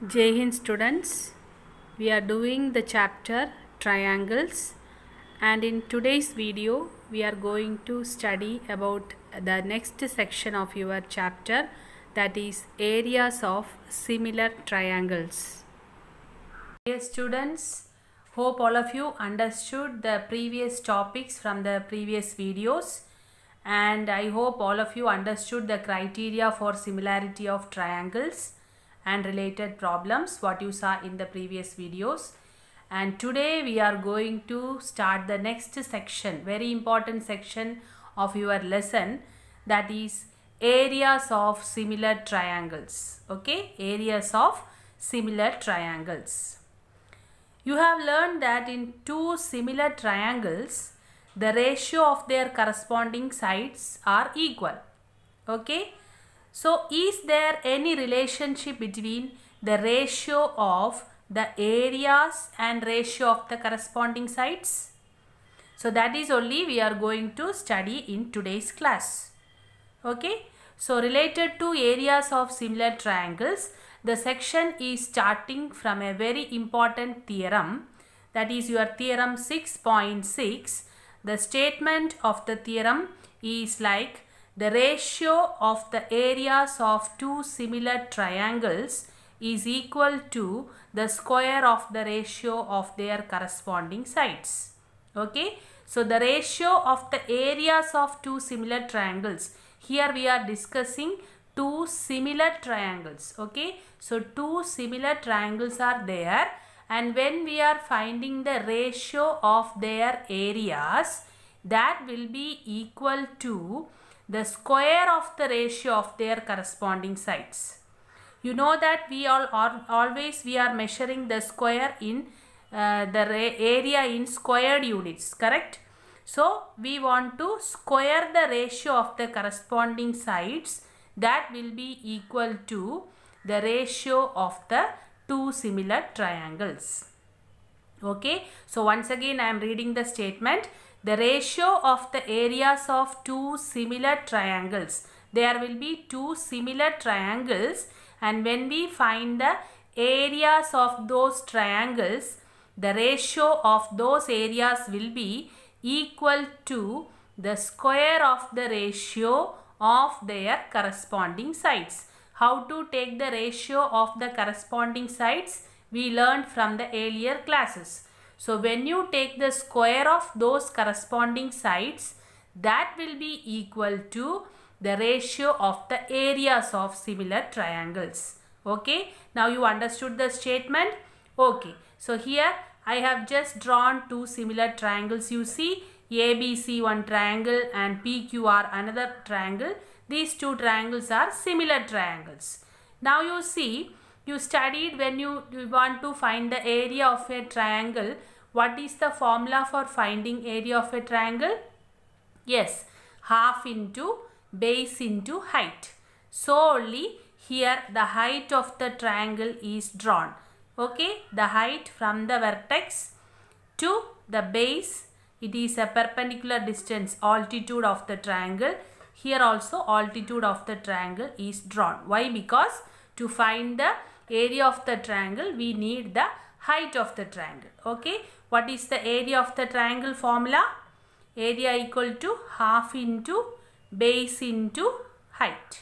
Jai Hind students, we are doing the chapter triangles, and in today's video we are going to study about the next section of your chapter, that is areas of similar triangles. Dear students, hope all of you understood the previous topics from the previous videos, and I hope all of you understood the criteria for similarity of triangles and related problems what you saw in the previous videos. And today we are going to start the next section, very important section of your lesson, that is areas of similar triangles. Okay, areas of similar triangles. You have learned that in two similar triangles the ratio of their corresponding sides are equal. Okay, so is there any relationship between the ratio of the areas and ratio of the corresponding sides? So that is only we are going to study in today's class. Okay, so related to areas of similar triangles, the section is starting from a very important theorem, that is your theorem 6.6. The statement of the theorem is like: the ratio of the areas of two similar triangles is equal to the square of the ratio of their corresponding sides. Okay, so the ratio of the areas of two similar triangles, here we are discussing two similar triangles. Okay, so two similar triangles are there, and when we are finding the ratio of their areas, that will be equal to the square of the ratio of their corresponding sides. You know that we always are measuring the square in the area in squared units, correct? So we want to square the ratio of the corresponding sides, that will be equal to the ratio of the two similar triangles. Okay, so once again I am reading the statement: the ratio of the areas of two similar triangles. There will be two similar triangles, and when we find the areas of those triangles, the ratio of those areas will be equal to the square of the ratio of their corresponding sides. How to take the ratio of the corresponding sides we learned from the earlier classes. So when you take the square of those corresponding sides, that will be equal to the ratio of the areas of similar triangles. Okay, now you understood the statement. Okay, so here I have just drawn two similar triangles. You see, ABC one triangle and PQR another triangle. These two triangles are similar triangles. Now you see, you studied when you want to find the area of a triangle. What is the formula for finding area of a triangle? Yes, half into base into height. So only here the height of the triangle is drawn. Okay, the height from the vertex to the base, it is a perpendicular distance, altitude of the triangle. Here also altitude of the triangle is drawn. Why? Because to find the area of the triangle, we need the height of the triangle. Okay, what is the area of the triangle formula? Area equal to half into base into height.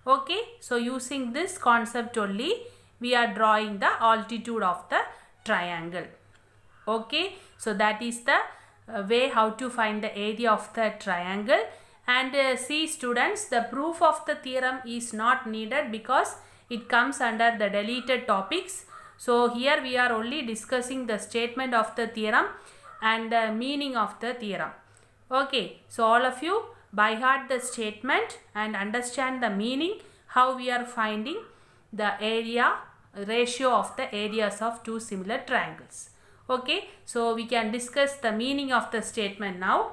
Okay, so using this concept only, we are drawing the altitude of the triangle. Okay, so that is the way how to find the area of the triangle. And see students, the proof of the theorem is not needed because it comes under the deleted topics. So here we are only discussing the statement of the theorem and the meaning of the theorem. Okay, so all of you by heart the statement and understand the meaning, how we are finding the area ratio of the areas of two similar triangles. Okay, so we can discuss the meaning of the statement now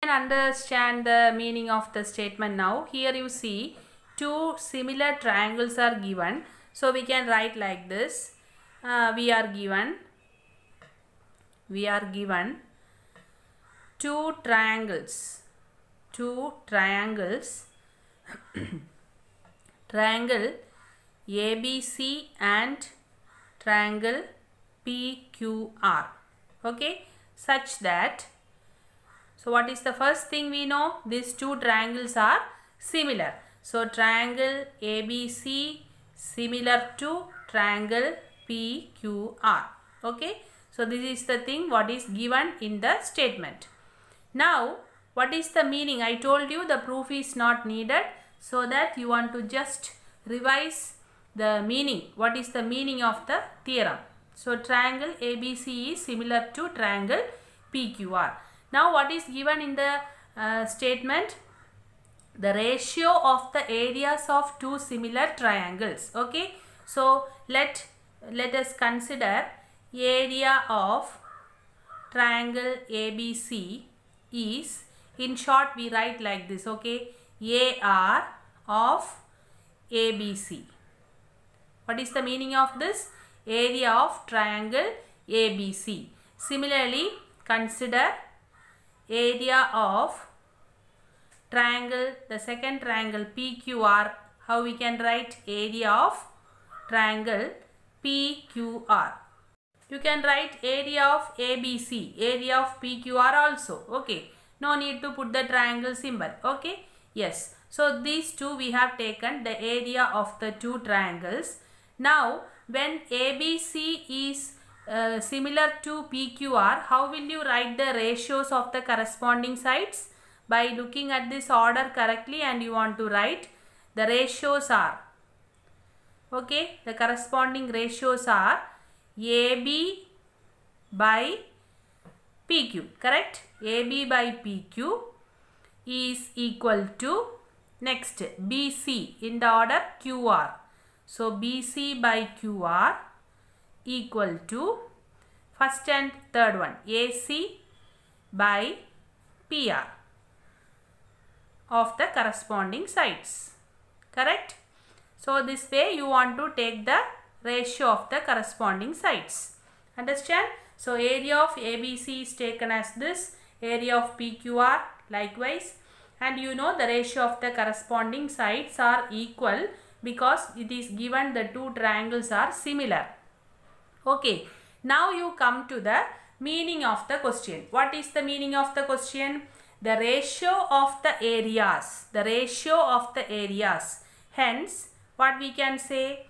and understand the meaning of the statement now. Here you see two similar triangles are given. So we can write like this. We are given two triangles. Triangle ABC and triangle PQR. Okay, such that, so what is the first thing we know? These two triangles are similar. So triangle ABC similar to triangle PQR. Okay, so this is the thing what is given in the statement. Now what is the meaning? I told you the proof is not needed, so that you want to just revise the meaning. What is the meaning of the theorem? So triangle ABC is similar to triangle PQR. Now what is given in the statement? The ratio of the areas of two similar triangles. Okay, so let us consider area of triangle ABC is, in short we write like this. Okay, AR of ABC. What is the meaning of this? Area of triangle ABC. Similarly, consider area of triangle, the second triangle PQR. How we can write? Area of triangle PQR. You can write area of ABC, area of PQR also. Okay, no need to put the triangle symbol. Okay, yes. So these two we have taken the area of the two triangles. Now when ABC is similar to PQR, how will you write the ratios of the corresponding sides? By looking at this order correctly, and you want to write the ratios are, okay, the corresponding ratios are AB by PQ, correct? AB by PQ is equal to, next, BC in the order QR. So BC by QR equal to, first and third one, AC by PR of the corresponding sides, correct? So this way you want to take the ratio of the corresponding sides. Understand? So area of ABC is taken as this, area of PQR likewise, and you know the ratio of the corresponding sides are equal because it is given the two triangles are similar. Okay, now you come to the meaning of the question. What is the meaning of the question? The ratio of the areas. The ratio of the areas. Hence, what we can say?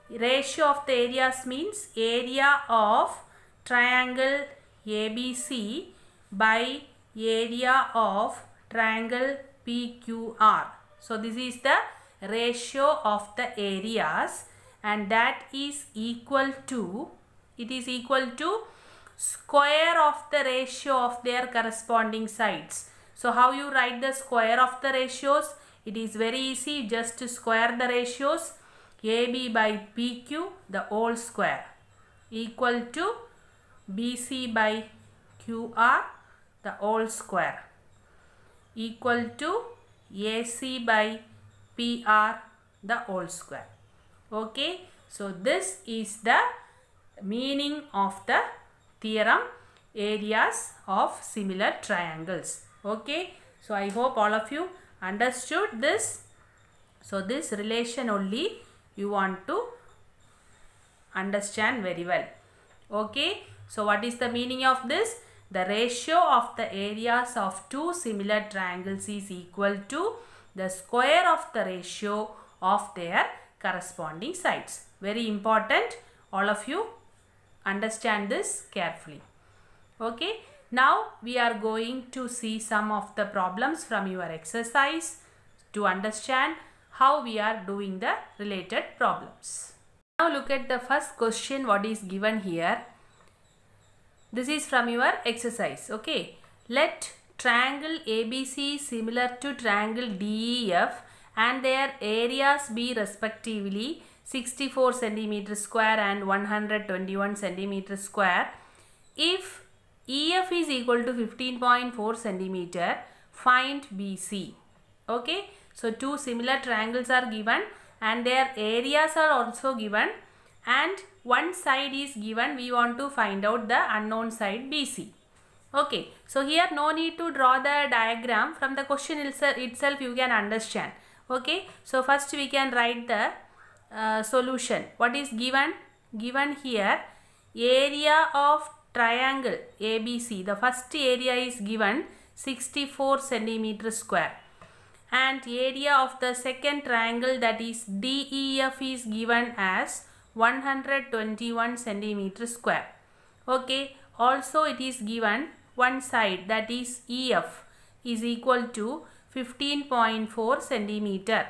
Ratio of the areas means area of triangle ABC by area of triangle PQR. So this is the ratio of the areas, and that is equal to, it is equal to square of the ratio of their corresponding sides. So how you write the square of the ratios? It is very easy, just to square the ratios. AB by PQ the whole square equal to BC by QR the whole square equal to AC by PR the whole square. Okay, so this is the meaning of the theorem areas of similar triangles. Okay, so I hope all of you understood this. So this relation only you want to understand very well. Okay, so what is the meaning of this? The ratio of the areas of two similar triangles is equal to the square of the ratio of their corresponding sides. Very important. All of you understand this carefully. Okay, now we are going to see some of the problems from your exercise to understand how we are doing the related problems. Now look at the first question what is given here. This is from your exercise. Okay, let triangle ABC similar to triangle DEF and their areas be respectively 64 cm square and 121 cm square. If EF is equal to 15.4 cm, find BC. Okay, so two similar triangles are given and their areas are also given, and one side is given. We want to find out the unknown side BC. Okay, so here no need to draw the diagram. From the question itself you can understand. Okay, so first we can write the solution. What is given? Given here area of triangle ABC. The first area is given 64 cm square. And area of the second triangle, that is DEF, is given as 121 cm square. Okay, also it is given one side, that is EF, is equal to 15.4 cm.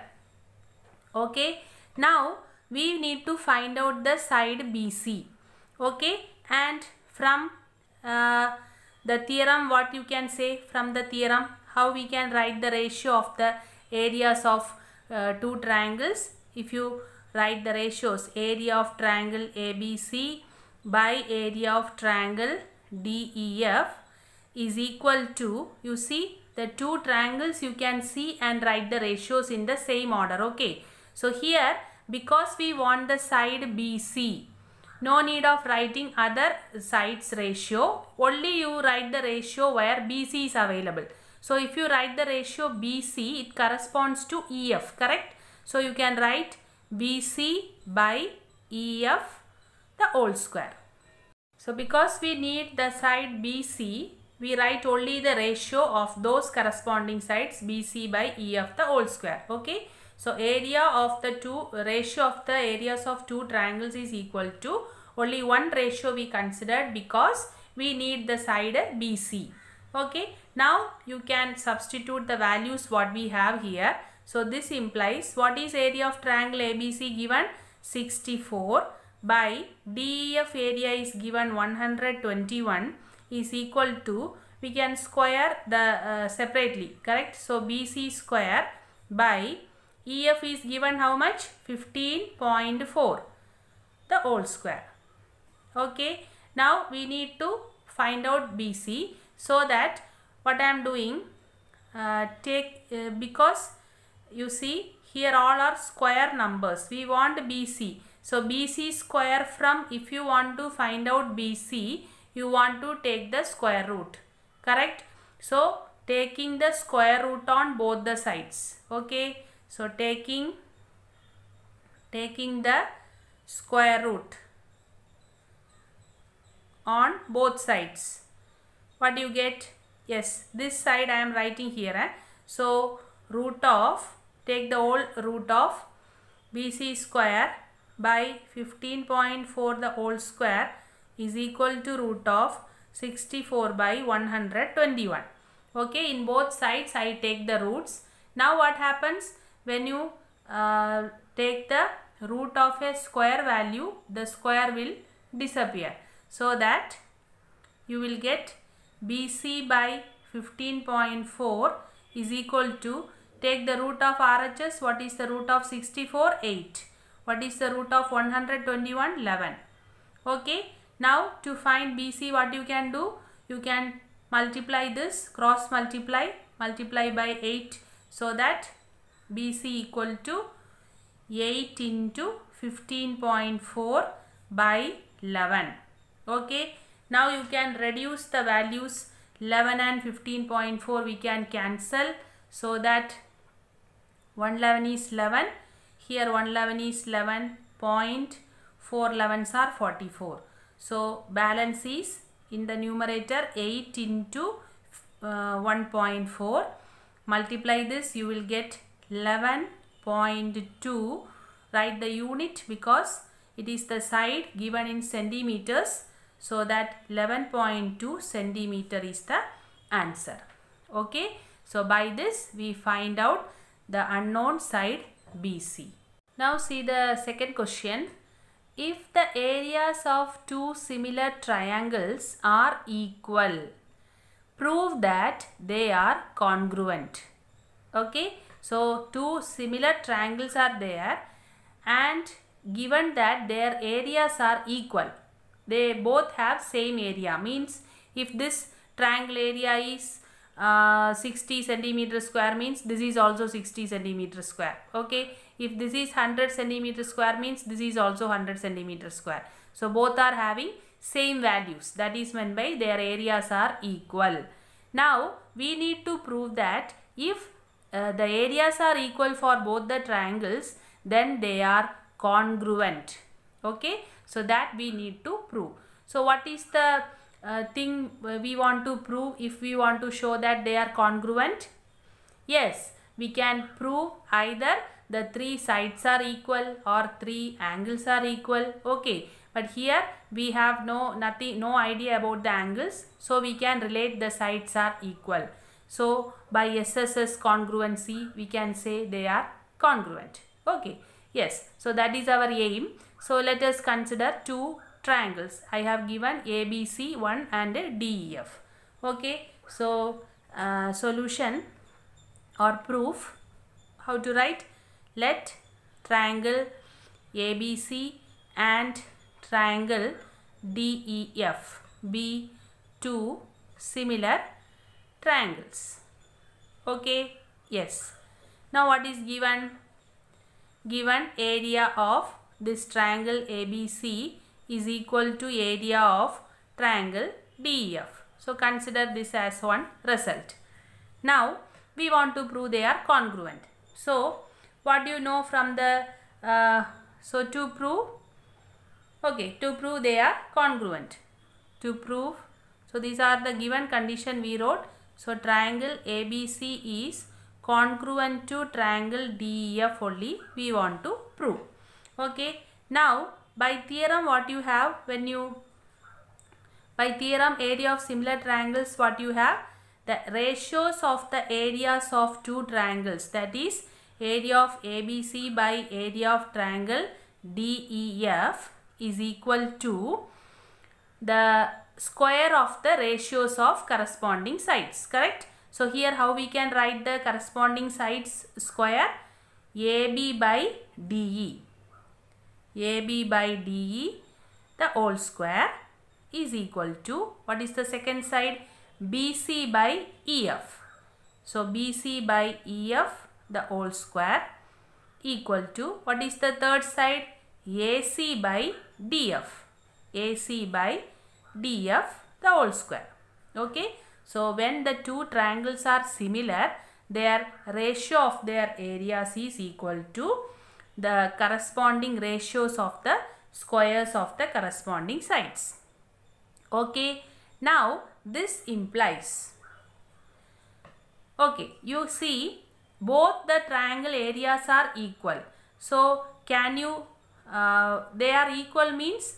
Okay, now we need to find out the side BC. Okay, and from the theorem, what you can say from the theorem, how we can write the ratio of the areas of two triangles. If you write the ratios, area of triangle ABC by area of triangle DEF is equal to, you see the two triangles you can see and write the ratios in the same order. Okay, so here because we want the side BC, no need of writing other sides ratio, only you write the ratio where BC is available. So if you write the ratio BC, it corresponds to EF, correct? So you can write BC by EF the whole square. So because we need the side BC, we write only the ratio of those corresponding sides BC by EF the whole square. Okay, so area of the ratio of the areas of two triangles is equal to only one ratio we considered because we need the side BC. Okay, now you can substitute the values what we have here. So this implies, what is area of triangle ABC given? 64 by DEF area is given 121 is equal to, we can square the separately, correct? So BC square by EF is given how much? 15.4 the whole square. Okay, now we need to find out BC. So that what I am doing, because you see here all are square numbers, we want BC. So BC square, from, if you want to find out BC, you want to take the square root, correct? So taking the square root on both the sides. Okay, so taking the square root on both sides. What do you get? Yes, this side I am writing here. So root of, take the whole root of BC square by 15.4 the whole square is equal to root of 64 by 121. Okay, in both sides I take the roots. Now what happens when you take the root of a square value, the square will disappear. So that you will get BC by 15.4 is equal to, take the root of RHS, what is the root of 64? 8. What is the root of 121? 11. Okay, now to find BC, what you can do? You can multiply this, cross multiply by 8. So that BC equal to 8 into 15.4 by 11. Okay. Now you can reduce the values 11 and 15.4 we can cancel. So that 111 is 11. Here 111 is 11. 4 11s are 44. So balance is in the numerator 8 into 1.4. Multiply this, you will get 11.2. Write the unit because it is the side given in centimeters. So that 11.2 centimeter is the answer. Okay. So by this we find out the unknown side BC. Now see the second question. If the areas of two similar triangles are equal, prove that they are congruent. Okay. So two similar triangles are there and given that their areas are equal. They both have same area. Means if this triangle area is 60 centimeter square means this is also 60 centimeter square. Okay. If this is 100 centimeter square means this is also 100 centimeter square. So both are having same values. That is meant by their areas are equal. Now we need to prove that if the areas are equal for both the triangles, then they are congruent. Okay. So that we need to prove. So what is the thing we want to prove if we want to show that they are congruent? Yes, we can prove either the three sides are equal or three angles are equal. Okay. But here we have no idea about the angles. So we can relate the sides are equal. So by SSS congruency we can say they are congruent. Okay. Yes. So that is our aim. So let us consider two triangles. I have given ABC 1 and DEF. Okay. So solution or proof, how to write? Let triangle ABC and triangle DEF be two similar triangles. Okay. Yes. Now what is given? Given area of this triangle ABC is equal to area of triangle DEF. So consider this as one result. Now we want to prove they are congruent. So what do you know from the to prove? Okay, to prove they are congruent. To prove, so these are the given condition we wrote. So triangle ABC is congruent to triangle DEF only we want to prove. Okay. Now by theorem what you have when you, by theorem area of similar triangles what you have? The ratios of the areas of two triangles, that is area of ABC by area of triangle DEF is equal to the square of the ratios of corresponding sides. Correct? So here how we can write the corresponding sides square? AB by DE. AB by DE the whole square is equal to, what is the second side? BC by EF. So BC by EF the whole square equal to, what is the third side? AC by DF. AC by DF the whole square. Okay. So when the two triangles are similar, their ratio of their areas is equal to the corresponding ratios of the squares of the corresponding sides. Okay. Now this implies, okay, you see both the triangle areas are equal. So can you, they are equal means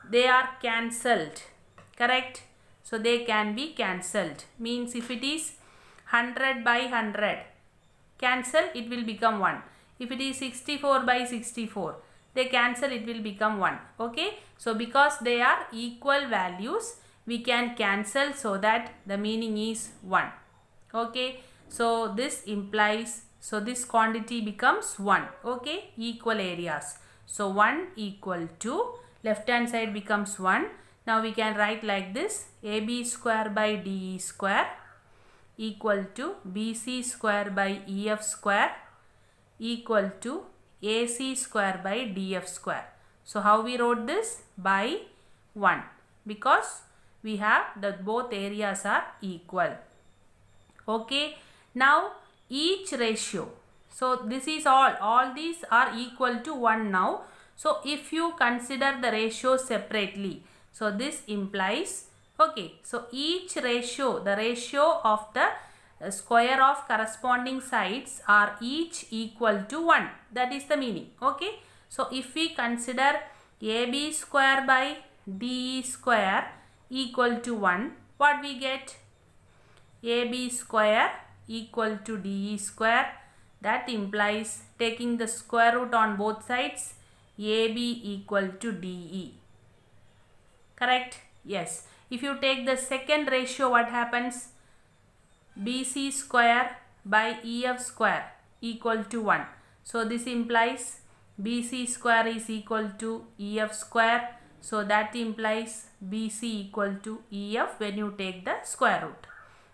they are cancelled. Correct? So they can be cancelled. Means if it is 100 by 100, cancel, it will become 1. If it is 64 by 64, they cancel, it will become 1. Okay. So because they are equal values, we can cancel, so that the meaning is 1. Okay. So this implies, so this quantity becomes 1. Okay. Equal areas. So 1 equal to, left hand side becomes 1. Now we can write like this: AB square by DE square equal to BC square by EF square equal to AC square by DF square. So how we wrote this? By 1, because we have that both areas are equal. Okay, now each ratio. So this is all these are equal to 1 now. So if you consider the ratio separately, so this implies, okay, so each ratio, the ratio of the square of corresponding sides are each equal to 1. That is the meaning. Okay, so if we consider AB square by DE square equal to 1, what we get? AB square equal to DE square. That implies taking the square root on both sides, AB equal to DE. Correct? Yes. If you take the second ratio, what happens? BC square by EF square equal to 1. So this implies BC square is equal to EF square. So that implies BC equal to EF when you take the square root.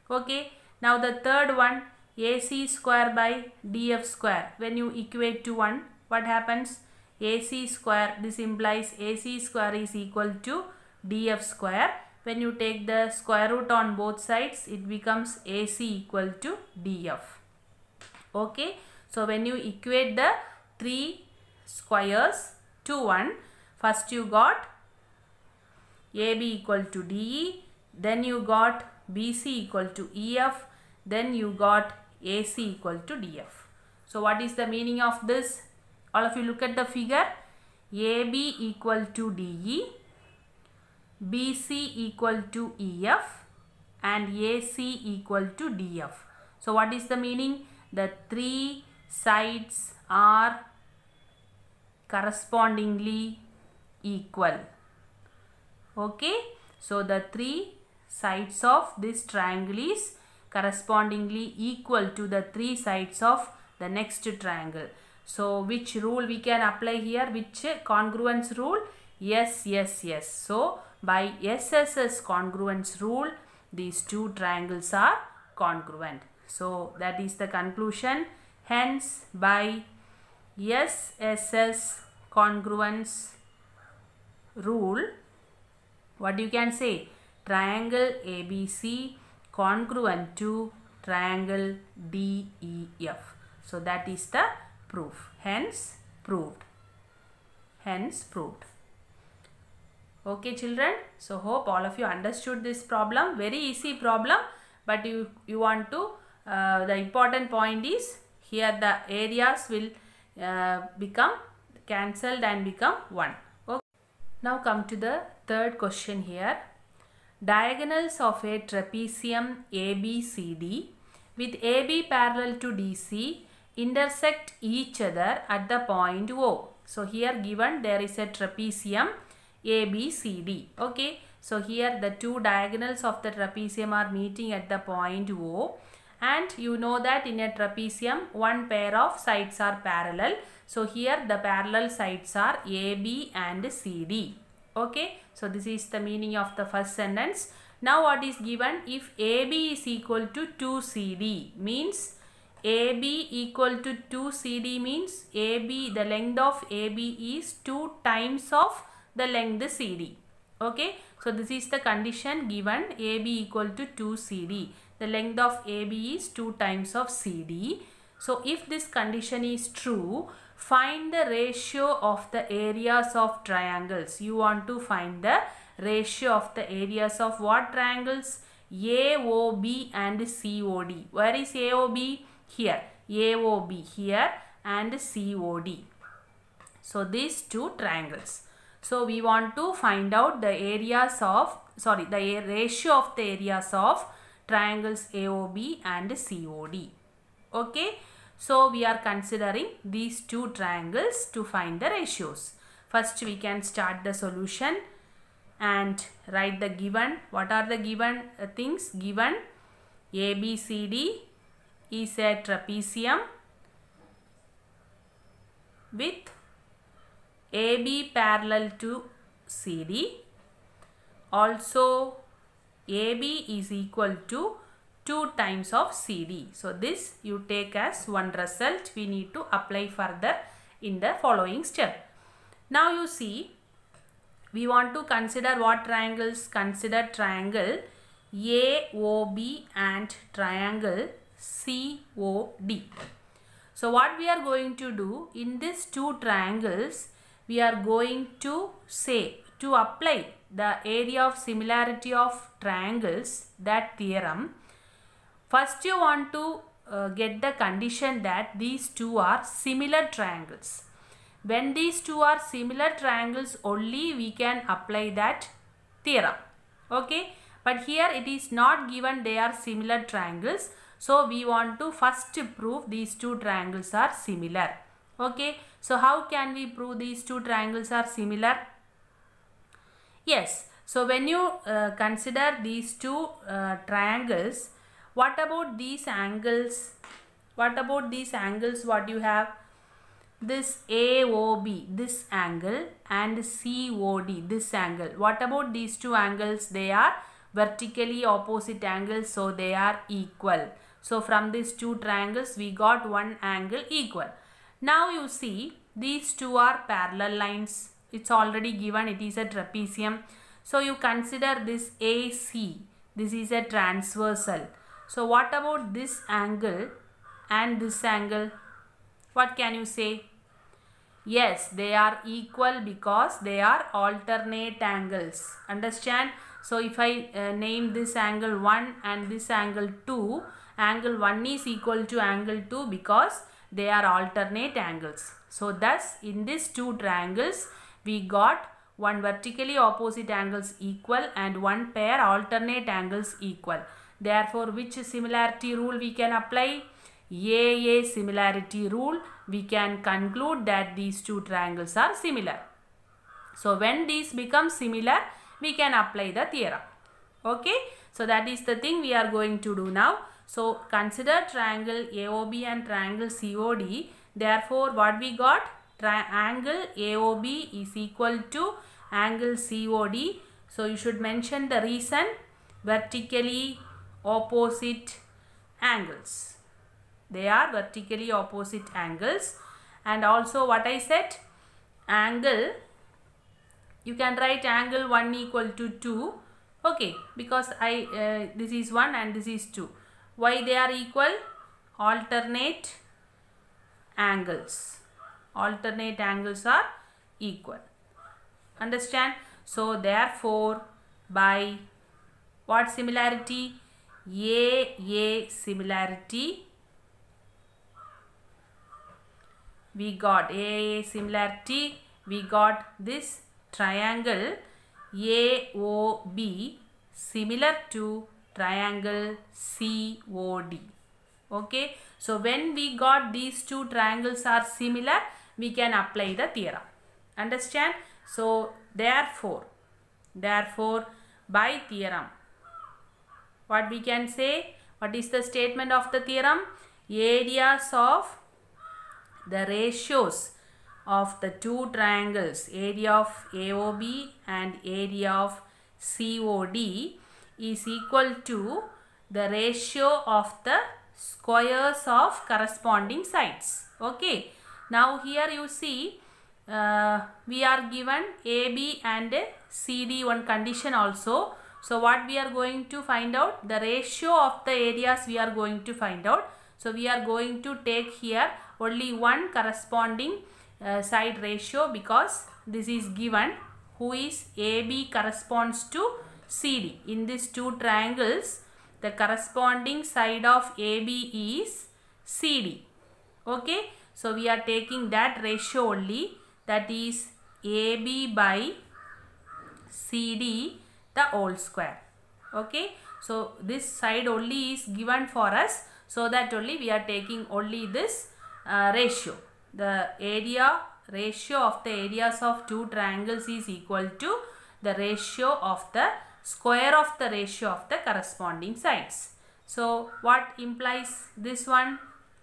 Okay. Now the third one, AC square by DF square. When you equate to 1, what happens? AC square, this implies AC square is equal to DF square. When you take the square root on both sides, it becomes AC equal to DF. Okay. So when you equate the three squares to 1, first you got AB equal to DE, then you got BC equal to EF, then you got AC equal to DF. So what is the meaning of this? All of you look at the figure. AB equal to DE, BC equal to EF and AC equal to DF. So what is the meaning? The three sides are correspondingly equal. Okay. So the three sides of this triangle is correspondingly equal to the three sides of the next triangle. So which rule we can apply here? Which congruence rule? Yes. So by SSS congruence rule, these two triangles are congruent. So that is the conclusion. Hence by SSS congruence rule, what you can say? Triangle ABC congruent to triangle DEF. So that is the proof. Hence proved. Okay children, so hope all of you understood this problem. Very easy problem, but you want to, the important point is here the areas will become cancelled and become 1. Okay. Now come to the third question here. Diagonals of a trapezium ABCD with AB parallel to DC intersect each other at the point O. So here given there is a trapezium ABCD. Okay. So here the two diagonals of the trapezium are meeting at the point O, and you know that in a trapezium one pair of sides are parallel. So here the parallel sides are AB and CD. Okay. So this is the meaning of the first sentence. Now what is given? If AB is equal to 2CD means AB equal to 2CD means AB, the length of AB is 2 times of the length CD. Okay. So this is the condition given, AB equal to 2CD. The length of AB is 2 times of CD. So if this condition is true, find the ratio of the areas of triangles. You want to find the ratio of the areas of what triangles? AOB and COD. Where is AOB? Here. AOB here and COD. So these two triangles. So we want to find out the areas of, the ratio of the areas of triangles AOB and COD. Okay. So we are considering these two triangles to find the ratios. First we can start the solution and write the given. What are the given things? Given ABCD is a trapezium with AB parallel to CD. Also AB is equal to 2 times of CD. So this you take as one result. We need to apply further in the following step. Now you see, we want to consider what triangles? Consider triangle AOB and triangle COD. So what we are going to do in these two triangles, we are going to say, to apply the area of similarity of triangles, that theorem. First you want to get the condition that these two are similar triangles. When these two are similar triangles only we can apply that theorem. Okay, but here it is not given they are similar triangles. So we want to first prove these two triangles are similar. Okay, so how can we prove these two triangles are similar? Yes, so when you consider these two triangles, what about these angles? What about these angles? What you have? This AOB, this angle, and COD, this angle. What about these two angles? They are vertically opposite angles, so they are equal. So from these two triangles we got one angle equal. Now you see, these two are parallel lines. It's already given, it is a trapezium. So you consider this AC, this is a transversal. So what about this angle and this angle? What can you say? Yes, they are equal because they are alternate angles. Understand? So if I name this angle 1 and this angle 2, angle 1 is equal to angle 2 because they are alternate angles. So thus in these two triangles we got one vertically opposite angles equal and one pair alternate angles equal. Therefore, which similarity rule we can apply? AA similarity rule. We can conclude that these two triangles are similar. So when these become similar, we can apply the theorem. Okay, so that is the thing we are going to do now. So consider triangle AOB and triangle COD. Therefore, what we got? Triangle AOB is equal to angle COD. So you should mention the reason: vertically opposite angles. They are vertically opposite angles. And also what I said, angle, you can write angle 1 equal to 2. Okay, because this is 1 and this is 2. Why they are equal? Alternate angles. Alternate angles are equal. Understand? So therefore, by what similarity? AA similarity. We got AA similarity. We got this triangle AOB similar to triangle COD. Okay, so when we got these two triangles are similar, we can apply the theorem. Understand? So therefore by theorem, what we can say? What is the statement of the theorem? Areas of the ratios of the two triangles, area of AOB and area of COD, is equal to the ratio of the squares of corresponding sides. Okay, now here you see we are given AB and CD one condition also. So what we are going to find out? The ratio of the areas we are going to find out. So we are going to take here only one corresponding side ratio, because this is given, who is AB corresponds to CD. In these two triangles, the corresponding side of AB is CD. Okay, so we are taking that ratio only, that is AB by CD the whole square. Okay, so this side only is given for us, so that only we are taking only this ratio. The area ratio of the areas of two triangles is equal to the ratio of the square of the ratio of the corresponding sides. So what implies this one?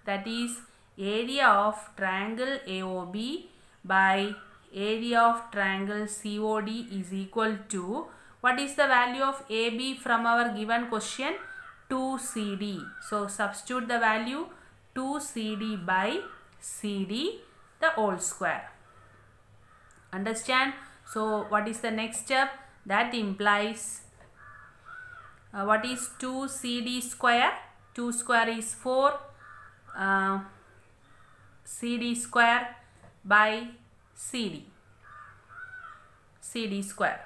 That is area of triangle AOB by area of triangle COD is equal to, what is the value of AB from our given question? 2CD. So substitute the value 2CD by CD the whole square. Understand? So what is the next step? That implies what is 2CD square? 2 square is 4. CD square by CD square.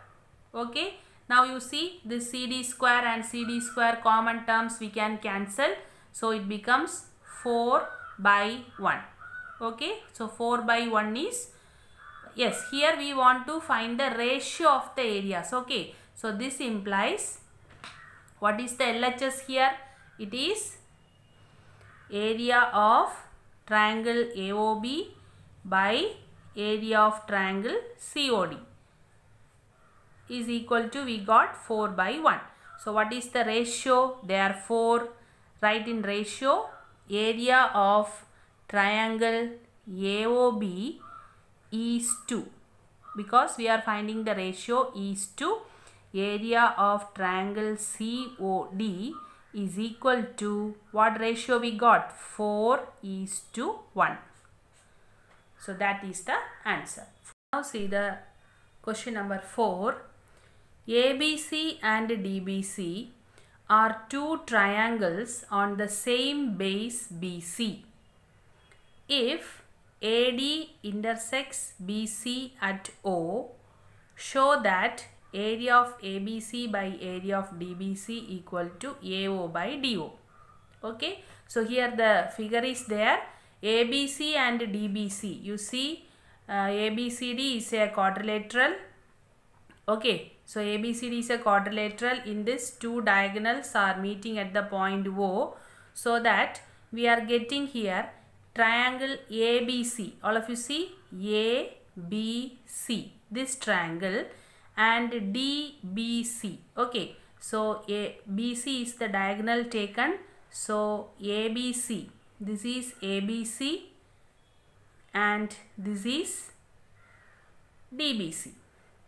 Okay, now you see this CD square and CD square common terms we can cancel, so it becomes 4 by 1. Okay, so 4 by 1 is, yes, here we want to find the ratio of the areas. Okay, so this implies, what is the LHS here? It is area of triangle AOB by area of triangle COD is equal to, we got 4 by 1. So what is the ratio? Therefore, write in ratio, area of triangle AOB is 2, because we are finding the ratio is to area of triangle COD is equal to, what ratio we got? 4:1. So that is the answer. Now see the question number 4. ABC and DBC are two triangles on the same base BC. If AD intersects BC at O, show that area of ABC by area of DBC equal to AO by DO. Okay, so here the figure is there, ABC and DBC. You see ABCD is a quadrilateral. Okay, so ABCD is a quadrilateral. In this, two diagonals are meeting at the point O, so that we are getting here triangle ABC. All of you see ABC, this triangle, and DBC. Okay, so BC is the diagonal taken, so ABC, this is ABC and this is DBC.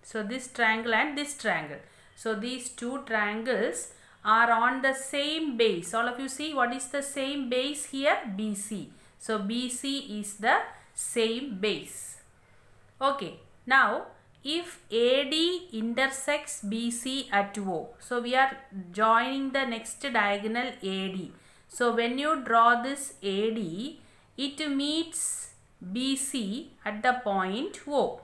So this triangle and this triangle, so these two triangles are on the same base. All of you see, what is the same base here? BC. So BC is the same base. Okay, now if AD intersects BC at O, so we are joining the next diagonal AD. So when you draw this AD, it meets BC at the point O.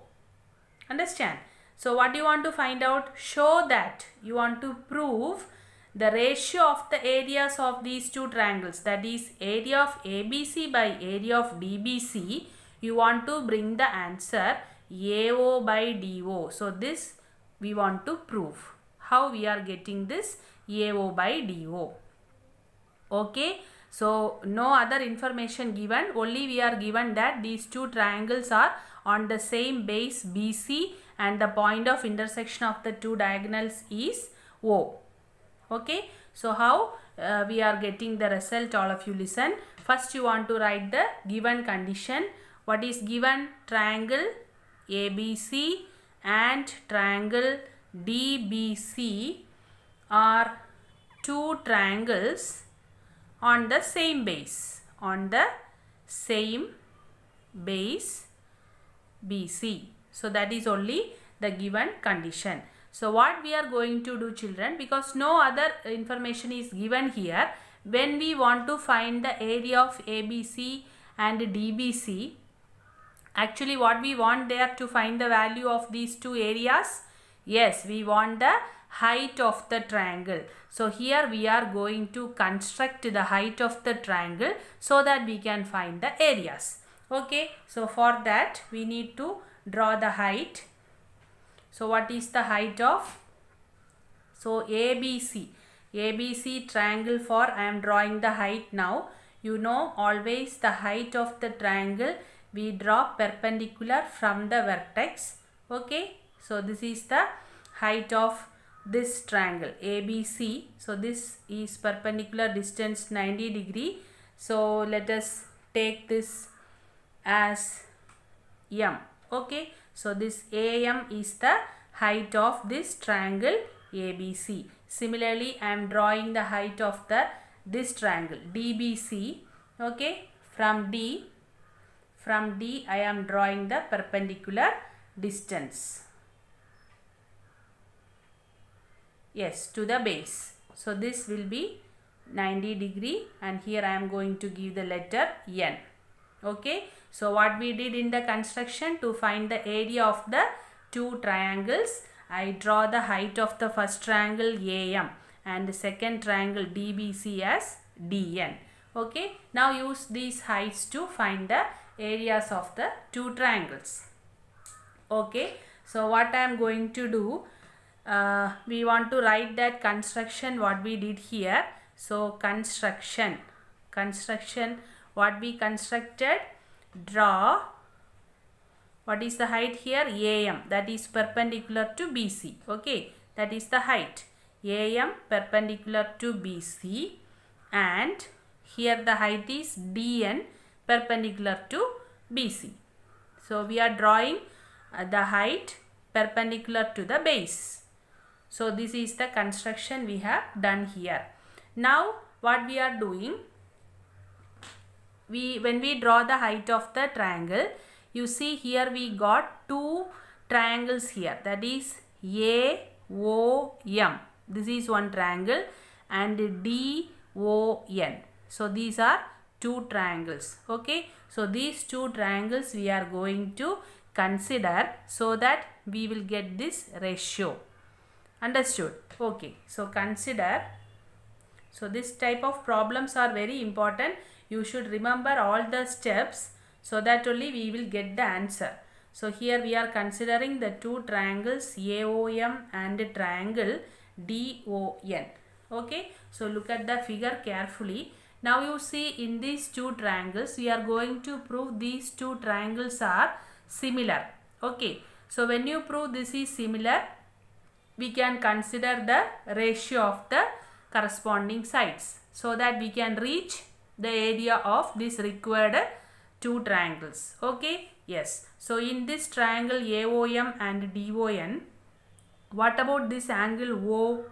Understand? So what you want to find out? Show that, you want to prove the ratio of the areas of these two triangles, that is area of ABC by area of DBC. You want to bring the answer AO by DO. So this we want to prove. How we are getting this AO by DO? Okay, so no other information given, only we are given that these two triangles are on the same base BC and the point of intersection of the two diagonals is O. Okay, so how we are getting the result? All of you listen. First you want to write the given condition. What is given? Triangle ABC and triangle DBC are two triangles on the same base, base BC. So that is only the given condition. So what we are going to do, children, because no other information is given here, when we want to find the area of ABC and DBC, actually what we want there to find the value of these two areas? Yes, we want the height of the triangle. So here we are going to construct the height of the triangle so that we can find the areas. Okay, so for that we need to draw the height. So what is the height of? So ABC triangle, for I am drawing the height now. You know, always the height of the triangle we draw perpendicular from the vertex. Okay, so this is the height of this triangle ABC. So this is perpendicular distance 90 degree. So let us take this as M. Okay, so this AM is the height of this triangle ABC. Similarly, I am drawing the height of this triangle DBC. Okay, from D I am drawing the perpendicular distance. Yes, to the base. So this will be 90 degree, and here I am going to give the letter N. Okay, so what we did in the construction, to find the area of the two triangles, I draw the height of the first triangle AM and the second triangle DBC as DN. Okay, now use these heights to find the areas of the two triangles. Okay, so what I am going to do, we want to write that construction what we did here. So construction, what we constructed, draw, what is the height here, AM, that is perpendicular to BC. Okay, that is the height, AM perpendicular to BC, and here the height is DN perpendicular to BC. So we are drawing the height perpendicular to the base. So this is the construction we have done here. Now what we are doing, when we draw the height of the triangle, you see here we got two triangles here, that is AOM. This is one triangle, and DON. So these are two triangles. Okay, so these two triangles we are going to consider so that we will get this ratio. Understood? Okay, so consider. So this type of problems are very important. You should remember all the steps, so that only we will get the answer. So here we are considering the two triangles AOM and the triangle DON. Okay, so look at the figure carefully. Now you see, in these two triangles we are going to prove these two triangles are similar. Okay, so when you prove this is similar, we can consider the ratio of the corresponding sides, so that we can reach the area of this required two triangles. Okay, yes. So in this triangle AOM and DON, what about this angle O?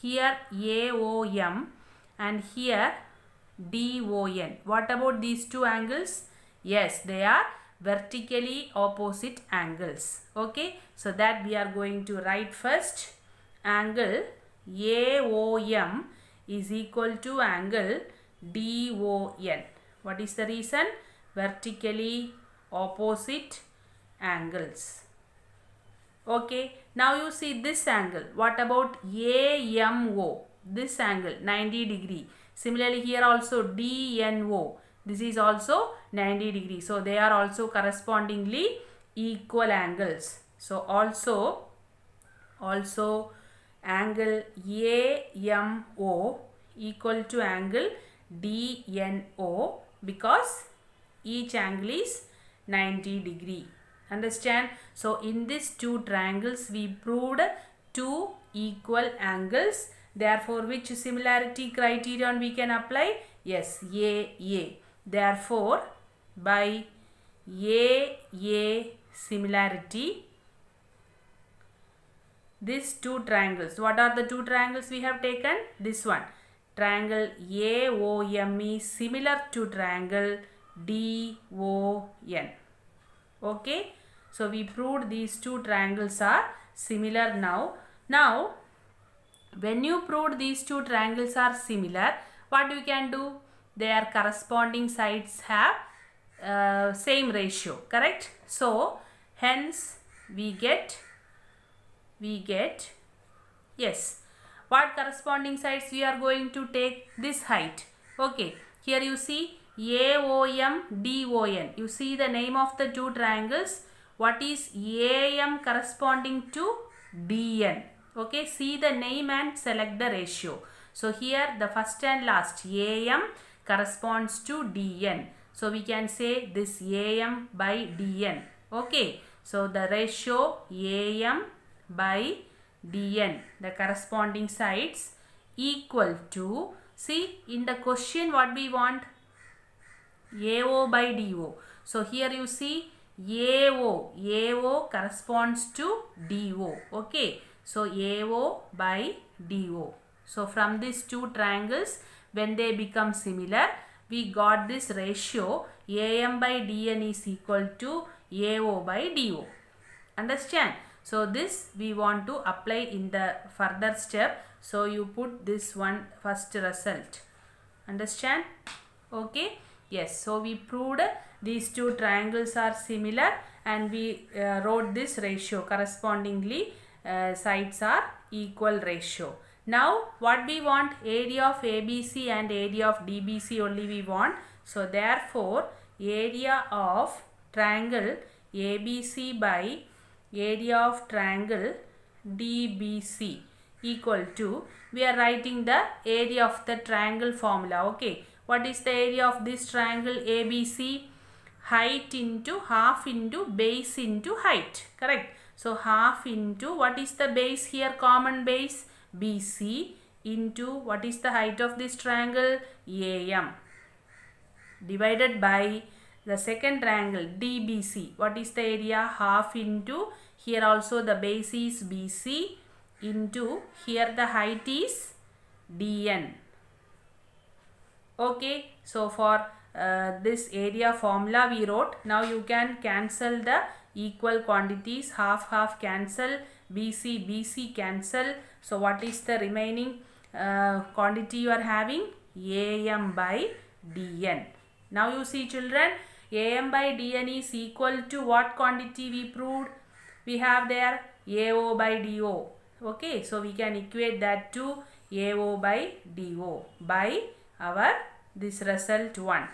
Here AOM and here DON. What about these two angles? Yes, they are vertically opposite angles. Okay, so that we are going to write first. Angle AOM is equal to angle DON. What is the reason? Vertically opposite angles. Okay, now you see this angle. What about AMO? This angle 90 degree. Similarly here also DNO. This is also 90 degree. So they are also correspondingly equal angles. So also angle AMO equal to angle DNO, because each angle is 90 degree. Understand? So in these two triangles we proved two equal angles. Therefore, which similarity criterion we can apply? Yes, AA. Therefore, by AA similarity, these two triangles, what are the two triangles we have taken? This one, triangle AOM is similar to triangle DON. Okay, so we proved these two triangles are similar now. Now, when you proved these two triangles are similar, what you can do? Their corresponding sides have same ratio, correct? So hence we get yes, what corresponding sides we are going to take? This height. Okay, here you see AOM DON. You see the name of the two triangles. What is AM corresponding to DN? Okay, see the name and select the ratio. So here the first and last AM corresponds to DN. So we can say this AM by DN. Okay, so the ratio AM by DN, the corresponding sides, equal to, see in the question what we want? AO by DO. So here you see AO corresponds to DO. Okay, So AO by DO. So from these two triangles, when they become similar, we got this ratio AM by DN is equal to AO by DO. Understand? So this we want to apply in the further step. So you put this one first result. Understand? Okay. Yes. So we proved these two triangles are similar and we wrote this ratio correspondingly. Sides are equal ratio. Now what we want? Area of ABC and area of DBC only we want. So therefore area of triangle ABC by area of triangle DBC equal to, we are writing the area of the triangle formula. Okay, what is the area of this triangle ABC? Height into half into base into height, correct? So half into, what is the base here, common base? BC into, what is the height of this triangle? AM, divided by the second triangle DBC. What is the area? Half into, here also the base is BC, into, here the height is DN. Okay, so for this area formula we wrote. Now you can cancel the equal quantities. Half half cancel, BC BC cancel. So what is the remaining quantity you are having? AM by DN. Now you see children, AM by DN is equal to what quantity we proved? We have there AO by DO. Okay, so we can equate that to AO by DO by our this result 1.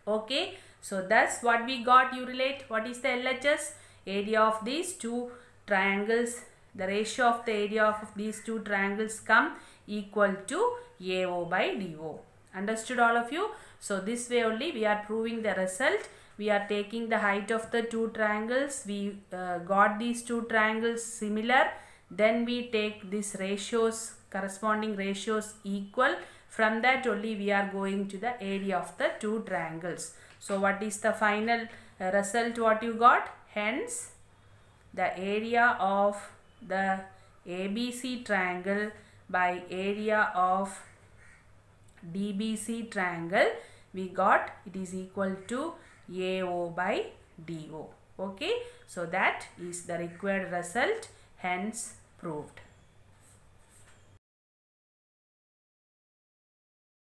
Okay, so that's what we got. You relate, what is the LHS? Area of these two triangles, the ratio of the area of these two triangles come equal to AO by DO. Understood all of you? So this way only we are proving the result. We are taking the height of the two triangles. We got these two triangles similar. Then we take these ratios, corresponding ratios equal. From that only we are going to the area of the two triangles. So what is the final result what you got? Hence the area of the ABC triangle by area of DBC triangle, we got it is equal to AO by DO. Okay, so that is the required result, hence proved.